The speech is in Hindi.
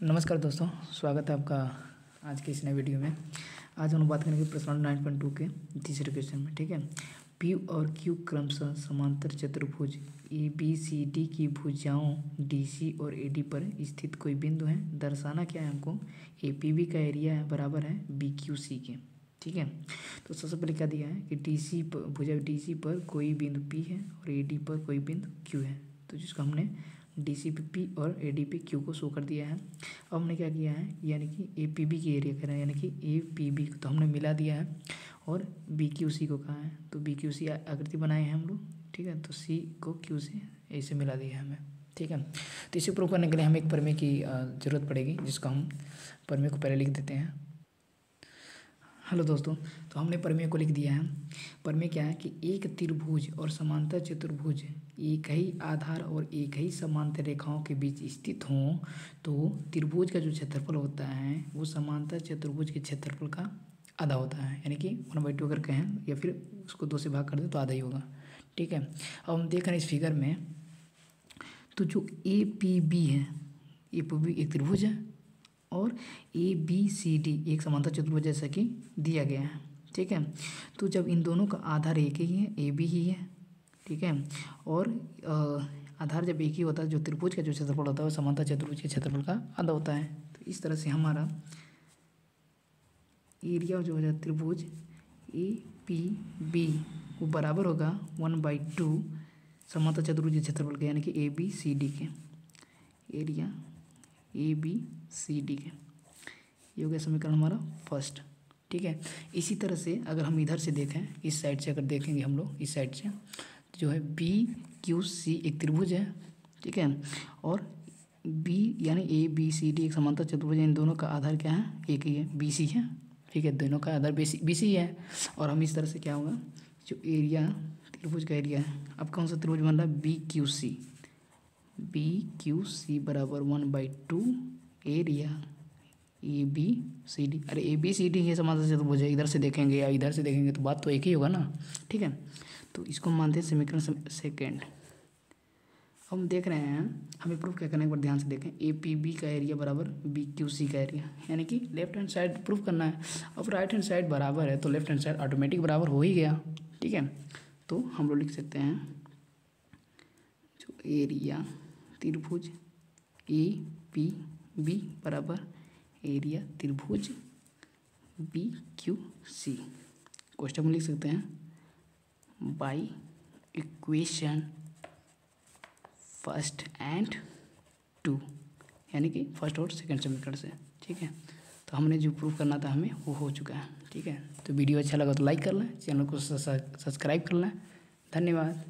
नमस्कार दोस्तों, स्वागत है आपका आज के इस नए वीडियो में। आज हम लोग बात करेंगे प्रश्न 9.2 के तीसरे क्वेश्चन में। ठीक है, पी और क्यू क्रमशः समांतर चतुर्भुज ए बी सी डी की भुजाओं डी सी और ए डी पर स्थित कोई बिंदु है। दर्शाना क्या है हमको, ए पी बी का एरिया है बराबर है बी क्यू सी के। ठीक है, तो सबसे पहले क्या दिया है कि डी सी पर भुजा डी सी पर कोई बिंदु पी है और ए डी पर कोई बिंदु क्यू है। तो जिसको हमने डी सी पे पी और ए डी पे क्यू को शो कर दिया है। अब हमने क्या किया है, यानी कि ए पी बी की एरिया कह रहा है, यानी कि ए पी बी को तो हमने मिला दिया है और बी क्यू सी को कहा है, तो बी क्यू सी आकृति बनाए हैं हम लोग। ठीक है, तो सी को क्यू से ऐसे मिला दिया है हमें। ठीक है, तो इसे प्रूव करने के लिए हमें एक प्रमेय की ज़रूरत पड़ेगी, जिसको हम प्रमेय को पहले लिख देते हैं। हेलो दोस्तों, तो हमने प्रमेय को लिख दिया है। प्रमेय क्या है कि एक त्रिभुज और समांतर चतुर्भुज एक ही आधार और एक ही समांतर रेखाओं के बीच स्थित हों तो त्रिभुज का जो क्षेत्रफल होता है वो समांतर चतुर्भुज के क्षेत्रफल का आधा होता है, यानी कि 1/2 अगर कहें या फिर उसको 2 से भाग कर दें तो आधा ही होगा। ठीक है, अब हम देख रहे हैं इस फिगर में, तो जो ए पी बी है, ए पी बी एक त्रिभुज है और ए बी सी डी एक समांतर चतुर्भुज जैसा कि दिया गया है। ठीक है, तो जब इन दोनों का आधार एक ही है, ए बी ही है। ठीक है, और आधार जब एक ही होता है, जो त्रिभुज का जो क्षेत्रफल होता है वो समांतर चतुर्भुज के क्षेत्रफल का आधा होता है। तो इस तरह से हमारा एरिया जो है त्रिभुज ए पी बी वो बराबर होगा 1/2 समांतर चतुर्भुज के क्षेत्रफल के, यानी कि ए बी सी डी के। Area A B C D के, ये हो गया समीकरण हमारा फर्स्ट। ठीक है, इसी तरह से अगर हम इधर से देखें, इस साइड से अगर देखेंगे हम लोग इस साइड से, जो है बी क्यू सी एक त्रिभुज है। ठीक है, और बी यानी ए बी सी डी एक समांतर चतुर्भुज, इन दोनों का आधार क्या है, एक ही है, बी सी है। ठीक है, दोनों का आधार बी सी है। और हम इस तरह से क्या होगा, जो एरिया त्रिभुज का एरिया है, अब कौन सा त्रिभुज बन रहा है, बी क्यू सी बराबर 1/2 area A B C D. अरे ए बी सी डी ये समांतर चतुर्भुज है, इधर से देखेंगे या इधर से देखेंगे तो बात तो एक ही होगा ना। ठीक है, तो इसको मानते हैं समीकरण सेकेंड। हम देख रहे हैं, हमें प्रूफ क्या करना है, एक बार ध्यान से देखें। ए पी बी का एरिया बराबर बी क्यू सी का एरिया, यानी कि लेफ्ट हैंड साइड प्रूफ करना है। अब राइट हैंड साइड बराबर है तो लेफ्ट हैंड साइड ऑटोमेटिक बराबर हो ही गया। ठीक है, तो हम लोग लिख सकते हैं जो एरिया त्रिभुज ए पी बी बराबर एरिया त्रिभुज बी क्यू सी, क्वेश्चन में लिख सकते हैं बाई इक्वेशन फर्स्ट एंड 2, यानी कि फर्स्ट और सेकंड समीकरण से। ठीक है, तो हमने जो प्रूफ करना था हमें वो हो चुका है। ठीक है, तो वीडियो अच्छा लगा तो लाइक कर लें, चैनल को सब्सक्राइब कर लें। धन्यवाद।